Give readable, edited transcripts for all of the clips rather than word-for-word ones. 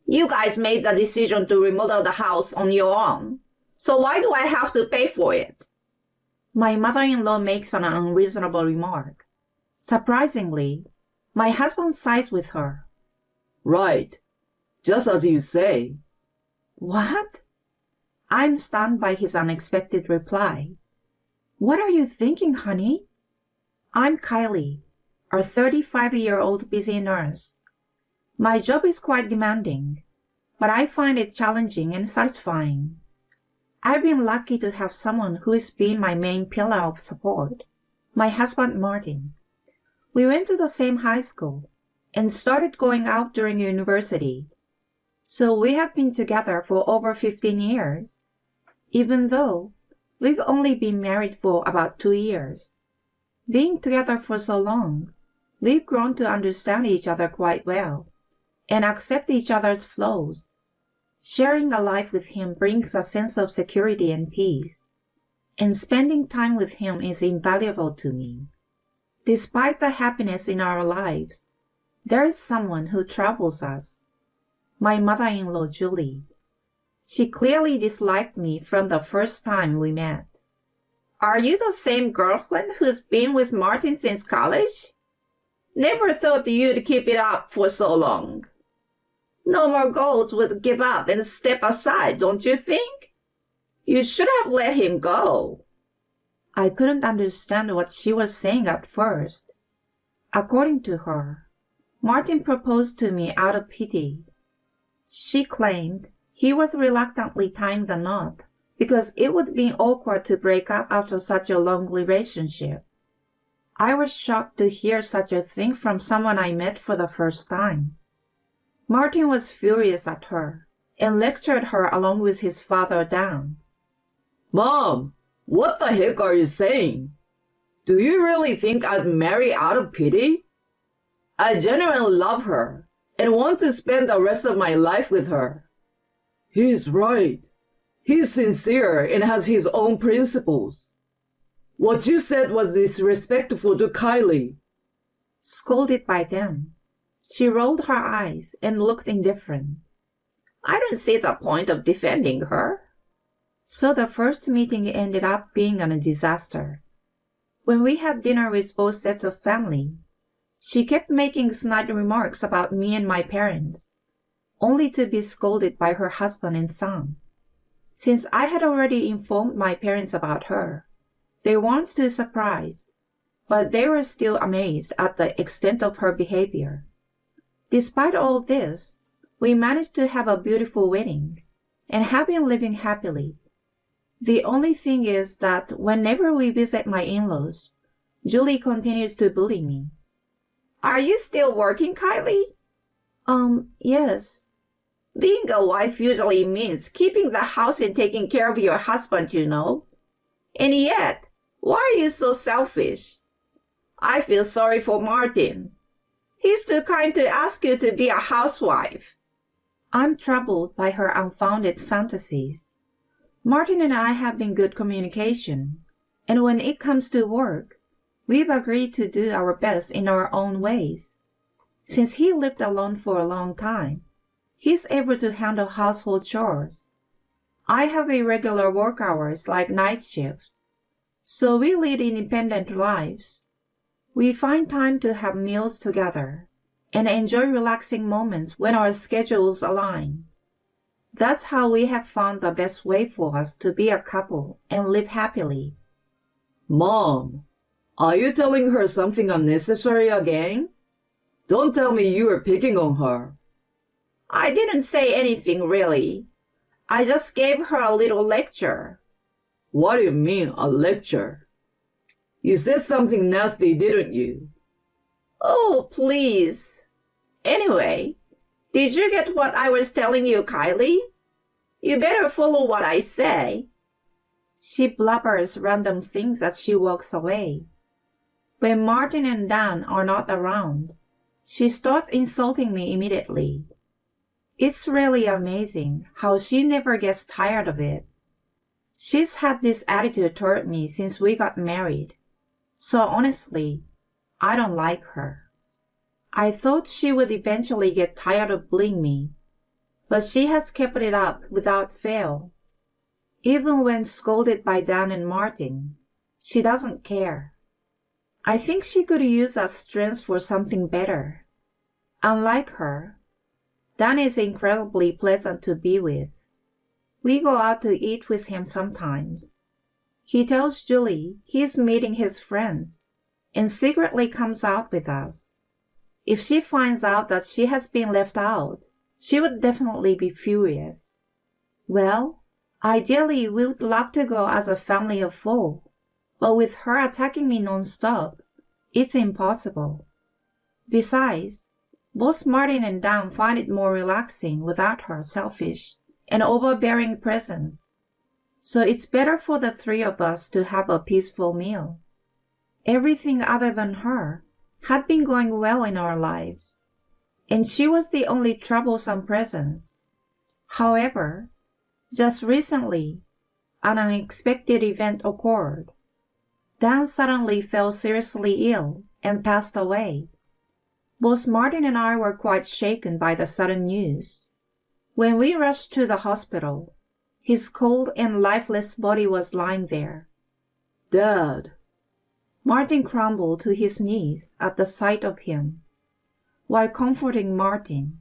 You guys made the decision to remodel the house on your own. So why do I have to pay for it? My mother-in-law makes an unreasonable remark. Surprisingly, my husband sides with her. Right. Just as you say. What? I'm stunned by his unexpected reply. What are you thinking, honey? I'm Kylie, a 35-year-old busy nurse. My job is quite demanding, but I find it challenging and satisfying. I've been lucky to have someone who has been my main pillar of support, my husband Martin. We went to the same high school and started going out during university. So we have been together for over 15 years, even though we've only been married for about 2 years. Being together for so long, we've grown to understand each other quite well and accept each other's flaws. Sharing a life with him brings a sense of security and peace, and spending time with him is invaluable to me. Despite the happiness in our lives, there is someone who troubles us. My mother-in-law, Julie. She clearly disliked me from the first time we met. Are you the same girlfriend who's been with Martin since college? Never thought you'd keep it up for so long. No more girls would give up and step aside, don't you think? You should have let him go. I couldn't understand what she was saying at first. According to her, Martin proposed to me out of pity. She claimed he was reluctantly tying the knot because it would be awkward to break up after such a long relationship. I was shocked to hear such a thing from someone I met for the first time. Martin was furious at her and lectured her along with his father Dan. Mom, what the heck are you saying? Do you really think I'd marry out of pity? I genuinely love her and want to spend the rest of my life with her. He's right. He's sincere and has his own principles. What you said was disrespectful to Kylie. Scolded by them, she rolled her eyes and looked indifferent. I don't see the point of defending her. So the first meeting ended up being a disaster. When we had dinner with both sets of family, she kept making snide remarks about me and my parents, only to be scolded by her husband and son. Since I had already informed my parents about her, they weren't too surprised, but they were still amazed at the extent of her behavior. Despite all this, we managed to have a beautiful wedding and have been living happily. The only thing is that whenever we visit my in-laws, Julie continues to bully me. Are you still working, Kylie? Yes. Being a wife usually means keeping the house and taking care of your husband, you know. And yet, why are you so selfish? I feel sorry for Martin. He's too kind to ask you to be a housewife. I'm troubled by her unfounded fantasies. Martin and I have been good communication, and when it comes to work, we've agreed to do our best in our own ways. Since he lived alone for a long time, he's able to handle household chores. I have irregular work hours like night shifts, so we lead independent lives. We find time to have meals together and enjoy relaxing moments when our schedules align. That's how we have found the best way for us to be a couple and live happily. Mom, are you telling her something unnecessary again? Don't tell me you are picking on her. I didn't say anything really. I just gave her a little lecture. What do you mean, a lecture? You said something nasty, didn't you? Oh, please. Anyway, did you get what I was telling you, Kylie? You better follow what I say. She blubbers random things as she walks away. When Martin and Dan are not around, she starts insulting me immediately. It's really amazing how she never gets tired of it. She's had this attitude toward me since we got married. So honestly, I don't like her. I thought she would eventually get tired of bullying me, but she has kept it up without fail. Even when scolded by Dan and Martin, she doesn't care. I think she could use that strength for something better. Unlike her, Dan is incredibly pleasant to be with. We go out to eat with him sometimes. He tells Julie he's meeting his friends and secretly comes out with us. If she finds out that she has been left out, she would definitely be furious. Well, ideally we would love to go as a family of four, but with her attacking me non-stop, it's impossible. Besides, both Martin and Dan find it more relaxing without her selfish and overbearing presence. So it's better for the three of us to have a peaceful meal. Everything other than her had been going well in our lives, and she was the only troublesome presence. However, just recently, an unexpected event occurred. Dan suddenly fell seriously ill and passed away. Both Martin and I were quite shaken by the sudden news. When we rushed to the hospital, his cold and lifeless body was lying there. Dad. Martin crumbled to his knees at the sight of him. While comforting Martin,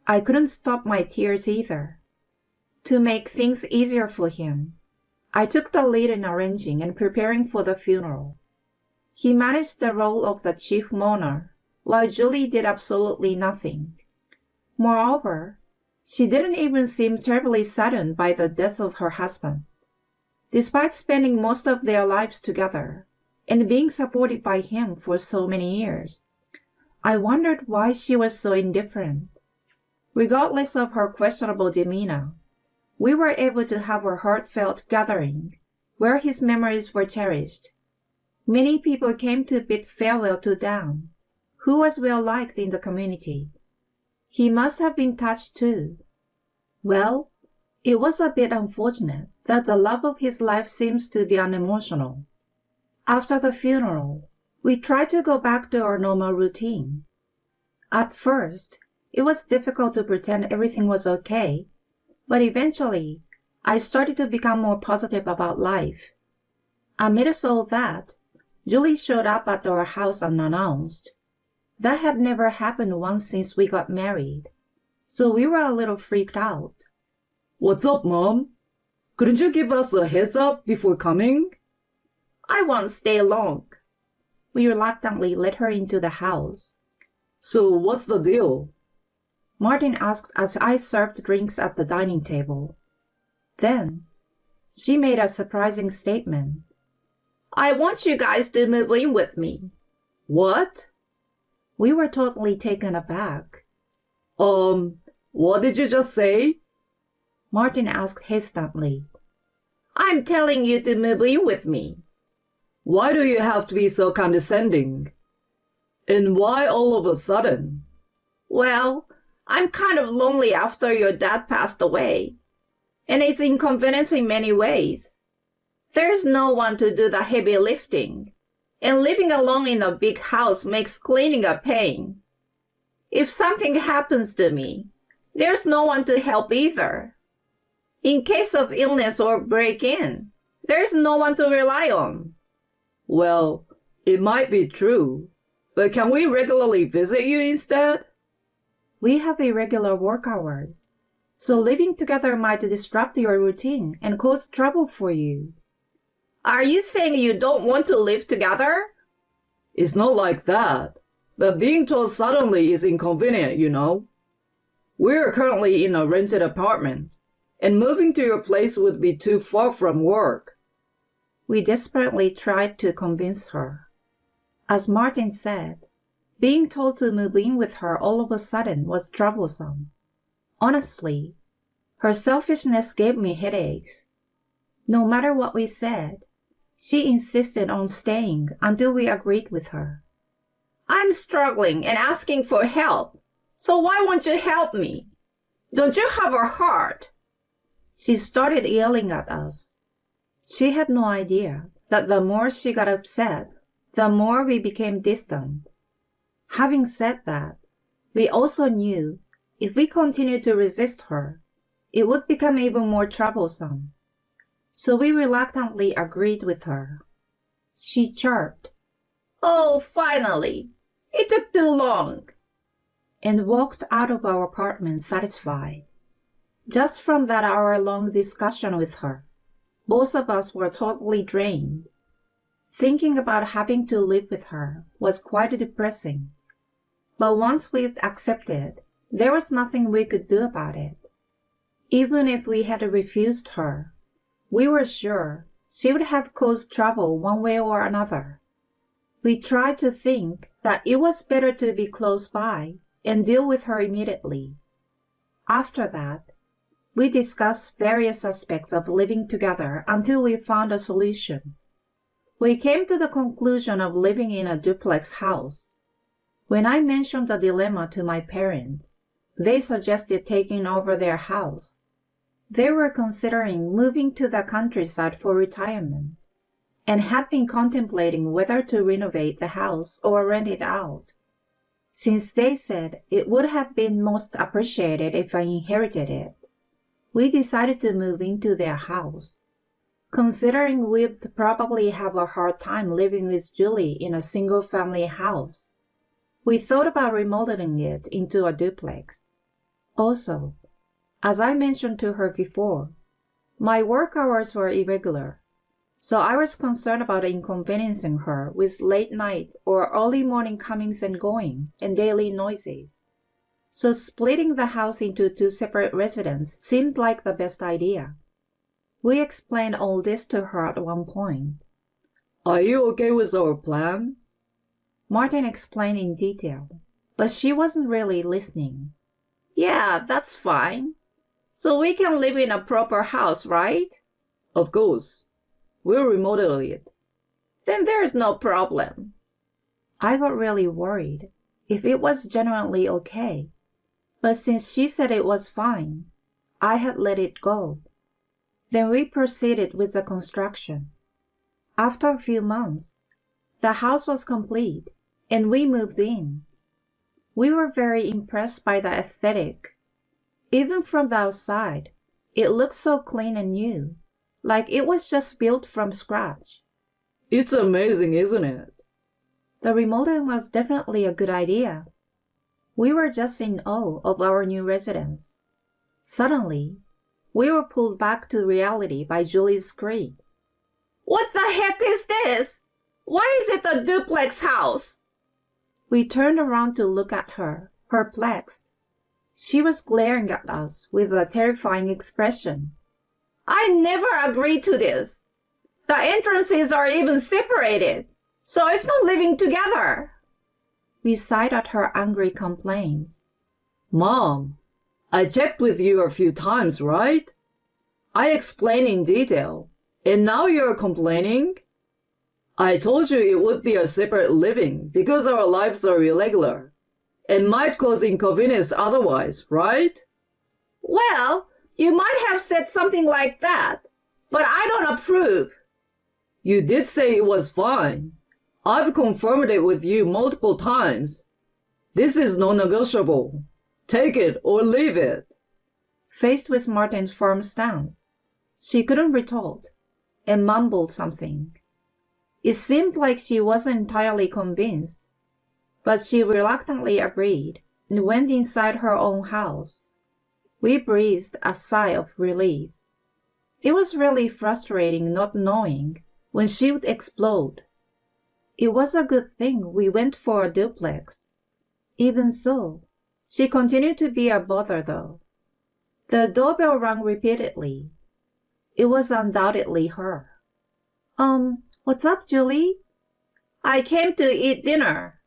I couldn't stop my tears either. To make things easier for him, I took the lead in arranging and preparing for the funeral. He managed the role of the chief mourner, while Julie did absolutely nothing. Moreover, she didn't even seem terribly saddened by the death of her husband. Despite spending most of their lives together and being supported by him for so many years, I wondered why she was so indifferent. Regardless of her questionable demeanor, we were able to have a heartfelt gathering where his memories were cherished. Many people came to bid farewell to Dan, who was well liked in the community. He must have been touched too. Well, it was a bit unfortunate that the love of his life seems to be unemotional. After the funeral, we tried to go back to our normal routine. At first, it was difficult to pretend everything was okay, but eventually, I started to become more positive about life. Amidst all that, Julie showed up at our house unannounced. That had never happened once since we got married, so we were a little freaked out. What's up, Mom? Couldn't you give us a heads up before coming? I won't stay long. We reluctantly let her into the house. So what's the deal? Martin asked as I served drinks at the dining table. Then, she made a surprising statement. I want you guys to move in with me. What? We were totally taken aback. What did you just say? Martin asked hesitantly. I'm telling you to move in with me. Why do you have to be so condescending? And why all of a sudden? Well, I'm kind of lonely after your dad passed away, and it's inconvenient in many ways. There's no one to do the heavy lifting, and living alone in a big house makes cleaning a pain. If something happens to me, there's no one to help either. In case of illness or break-in, there's no one to rely on. Well, it might be true, but can we regularly visit you instead? We have irregular work hours, so living together might disrupt your routine and cause trouble for you. Are you saying you don't want to live together? It's not like that, but being told suddenly is inconvenient, you know. We're currently in a rented apartment, and moving to your place would be too far from work. We desperately tried to convince her. As Martin said, being told to move in with her all of a sudden was troublesome. Honestly, her selfishness gave me headaches. No matter what we said, she insisted on staying until we agreed with her. I'm struggling and asking for help, so why won't you help me? Don't you have a heart? She started yelling at us. She had no idea that the more she got upset, the more we became distant. Having said that, we also knew If we continued to resist her, it would become even more troublesome. So we reluctantly agreed with her. She chirped, "Oh, finally! It took too long!" and walked out of our apartment satisfied. Just from that hour-long discussion with her, both of us were totally drained. Thinking about having to live with her was quite depressing. But once we'd accepted, there was nothing we could do about it. Even if we had refused her, we were sure she would have caused trouble one way or another. We tried to think that it was better to be close by and deal with her immediately. After that, we discussed various aspects of living together until we found a solution. We came to the conclusion of living in a duplex house. When I mentioned the dilemma to my parents, they suggested taking over their house. They were considering moving to the countryside for retirement and had been contemplating whether to renovate the house or rent it out. Since they said it would have been most appreciated if I inherited it, we decided to move into their house. Considering we'd probably have a hard time living with Julie in a single-family house, we thought about remodeling it into a duplex. Also, as I mentioned to her before, my work hours were irregular, so I was concerned about inconveniencing her with late night or early morning comings and goings and daily noises. So splitting the house into two separate residences seemed like the best idea. We explained all this to her at one point. "Are you okay with our plan?" Martin explained in detail, but she wasn't really listening. "Yeah, that's fine. So we can live in a proper house, right?" "Of course. We'll remodel it." "Then there's no problem." I got really worried if it was genuinely okay, but since she said it was fine, I had let it go. Then we proceeded with the construction. After a few months, the house was complete and we moved in. We were very impressed by the aesthetic. Even from the outside, it looked so clean and new, like it was just built from scratch. "It's amazing, isn't it?" The remodeling was definitely a good idea. We were just in awe of our new residence. Suddenly, we were pulled back to reality by Julie's scream. "What the heck is this? Why is it a duplex house?" We turned around to look at her, perplexed. She was glaring at us with a terrifying expression. "I never agreed to this. The entrances are even separated, so it's not living together." We sighed at her angry complaints. "Mom, I checked with you a few times, right? I explained in detail, and now you're complaining? I told you it would be a separate living because our lives are irregular and might cause inconvenience otherwise, right?" "Well, you might have said something like that, but I don't approve." "You did say it was fine. I've confirmed it with you multiple times. This is non-negotiable. Take it or leave it." Faced with Martin's firm stance, she couldn't retort and mumbled something. It seemed like she wasn't entirely convinced, but she reluctantly agreed and went inside her own house. We breathed a sigh of relief. It was really frustrating not knowing when she would explode. It was a good thing we went for a duplex. Even so, she continued to be a bother though. The doorbell rang repeatedly. It was undoubtedly her. What's up, Julie?" "I came to eat dinner."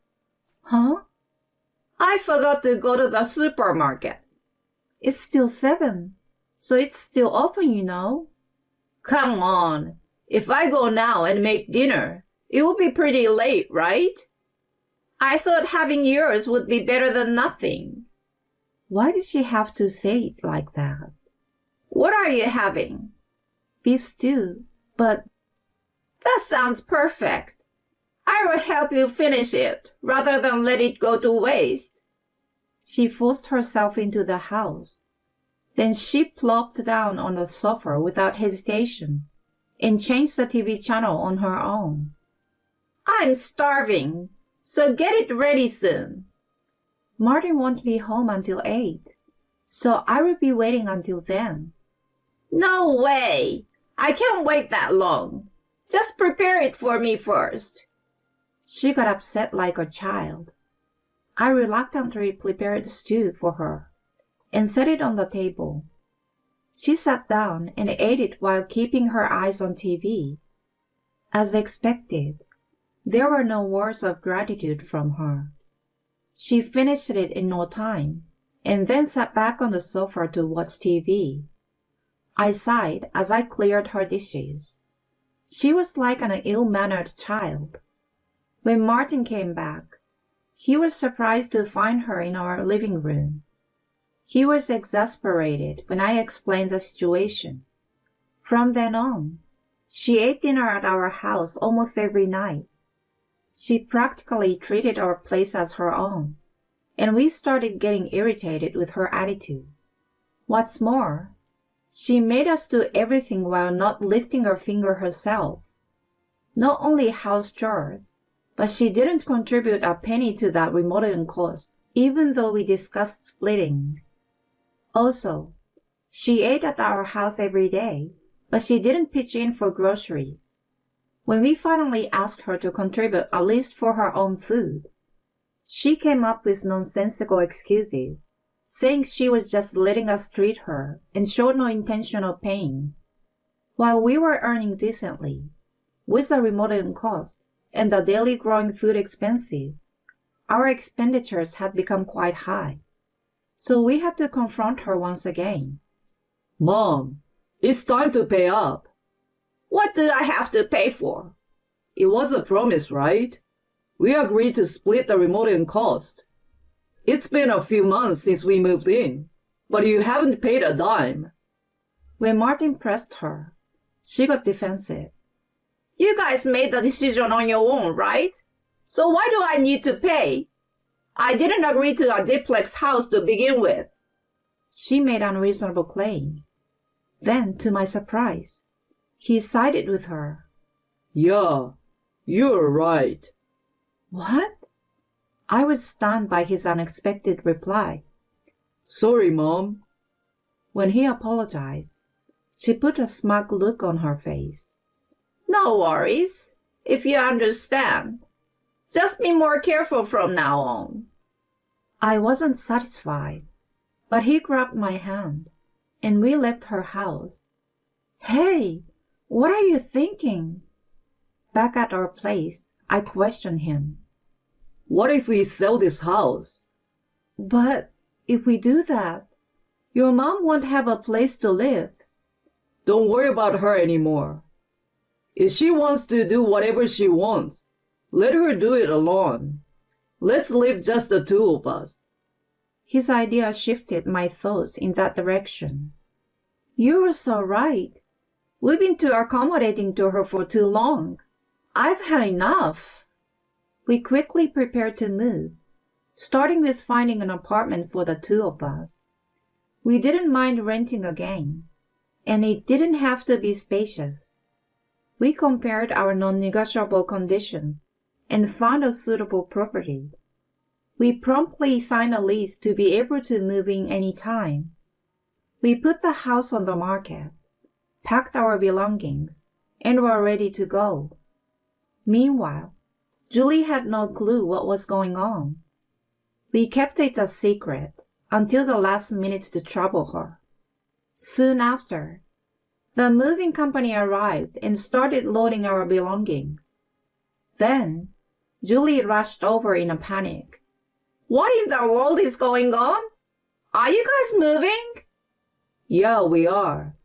"Huh?" "I forgot to go to the supermarket." "It's still 7, so it's still open, you know." "Come on. If I go now and make dinner, it will be pretty late, right? I thought having yours would be better than nothing." Why did she have to say it like that? "What are you having?" "Beef stew, but..." "That sounds perfect. I will help you finish it rather than let it go to waste." She forced herself into the house. Then she plopped down on the sofa without hesitation and changed the TV channel on her own. I'm starving, so get it ready soon. Martin won't be home until 8, so I will be waiting until then. No way! I can't wait that long. Just prepare it for me first. She got upset like a child. I reluctantly prepared stew for her and set it on the table. She sat down and ate it while keeping her eyes on TV. As expected, there were no words of gratitude from her. She finished it in no time and then sat back on the sofa to watch TV. I sighed as I cleared her dishes. She was like an ill-mannered child. When Martin came back, he was surprised to find her in our living room. He was exasperated when I explained the situation. From then on, she ate dinner at our house almost every night. She practically treated our place as her own, and we started getting irritated with her attitude. What's more, she made us do everything while not lifting a finger herself. Not only house chores, but she didn't contribute a penny to that remodeling cost, even though we discussed splitting. Also, she ate at our house every day, but she didn't pitch in for groceries. When we finally asked her to contribute at least for her own food, she came up with nonsensical excuses, saying she was just letting us treat her and showed no intention of paying. While we were earning decently, with the remodeling cost and the daily growing food expenses, our expenditures had become quite high. So we had to confront her once again. Mom, it's time to pay up. What do I have to pay for? It was a promise, right? We agreed to split the remodeling cost. It's been a few months since we moved in, but you haven't paid a dime. When Martin pressed her, she got defensive. You guys made the decision on your own, right? So why do I need to pay? I didn't agree to a duplex house to begin with. She made unreasonable claims. Then, to my surprise, he sided with her. Yeah, you're right. What? I was stunned by his unexpected reply. Sorry, Mom. When he apologized, she put a smug look on her face. No worries, if you understand. Just be more careful from now on. I wasn't satisfied, but he grabbed my hand, and we left her house. Hey, what are you thinking? Back at our place, I questioned him. What if we sell this house? But if we do that, your mom won't have a place to live. Don't worry about her anymore. If she wants to do whatever she wants, let her do it alone. Let's live just the two of us. His idea shifted my thoughts in that direction. You were so right. We've been too accommodating to her for too long. I've had enough. We quickly prepared to move, starting with finding an apartment for the two of us. We didn't mind renting again, and it didn't have to be spacious. We compared our non-negotiable conditions and found a suitable property. We promptly signed a lease to be able to move in any time. We put the house on the market, packed our belongings, and were ready to go. Meanwhile, Julie had no clue what was going on. We kept it a secret until the last minute to trouble her. Soon after, the moving company arrived and started loading our belongings. Then, Julie rushed over in a panic. What in the world is going on? Are you guys moving? Yeah, we are.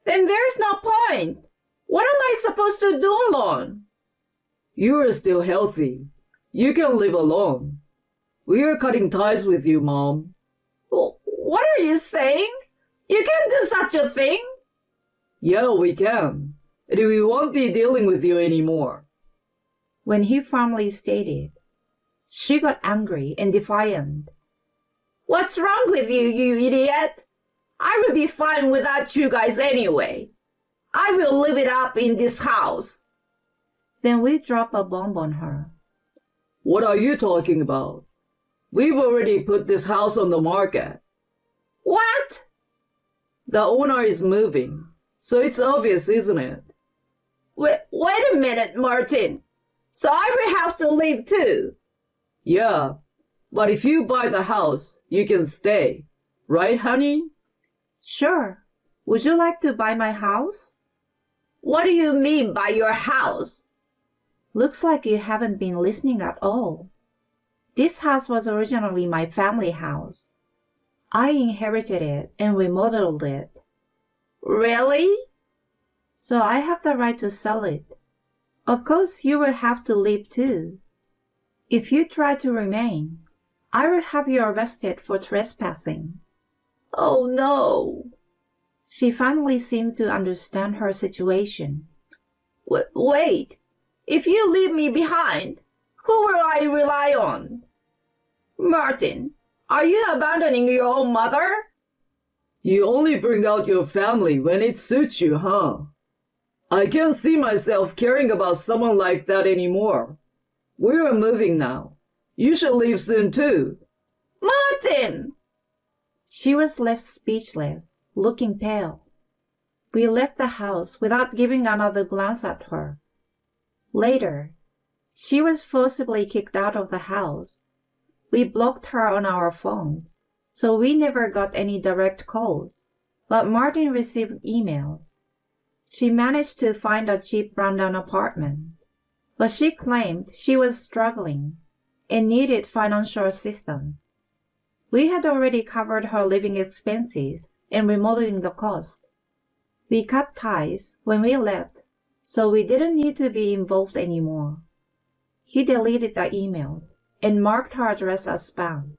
Then there's no point. What am I supposed to do alone? You are still healthy. You can live alone. We are cutting ties with you, Mom. What are you saying? You can't do such a thing. Yeah, we can. And we won't be dealing with you anymore. When he firmly stated, she got angry and defiant. What's wrong with you, you idiot? I will be fine without you guys anyway. I will live it up in this house. Then we drop a bomb on her. What are you talking about? We've already put this house on the market. What? The owner is moving, so it's obvious, isn't it? Wait a minute, Martin. So I will have to leave too? Yeah, but if you buy the house, you can stay. Right, honey? Sure. Would you like to buy my house? What do you mean by your house? Looks like you haven't been listening at all. This house was originally my family house. I inherited it and remodeled it. Really? So I have the right to sell it. Of course, you will have to leave too. If you try to remain, I will have you arrested for trespassing. Oh no. She finally seemed to understand her situation. Wait. If you leave me behind, who will I rely on? Martin, are you abandoning your own mother? You only bring out your family when it suits you, huh? I can't see myself caring about someone like that anymore. We're moving now. You should leave soon too. Martin! She was left speechless, looking pale. We left the house without giving another glance at her. Later, she was forcibly kicked out of the house. We blocked her on our phones, so we never got any direct calls, but Martin received emails. She managed to find a cheap rundown apartment, but she claimed she was struggling and needed financial assistance. We had already covered her living expenses and remodeling the cost. We cut ties when we left, so we didn't need to be involved anymore. He deleted the emails and marked her address as spam.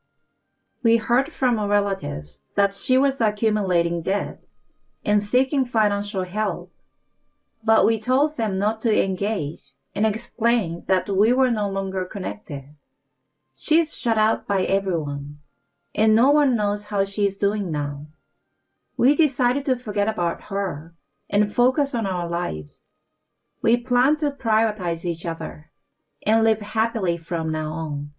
We heard from her relatives that she was accumulating debts and seeking financial help, but we told them not to engage and explained that we were no longer connected. She's shut out by everyone, and no one knows how she's doing now. We decided to forget about her and focus on our lives. We plan to prioritize each other and live happily from now on.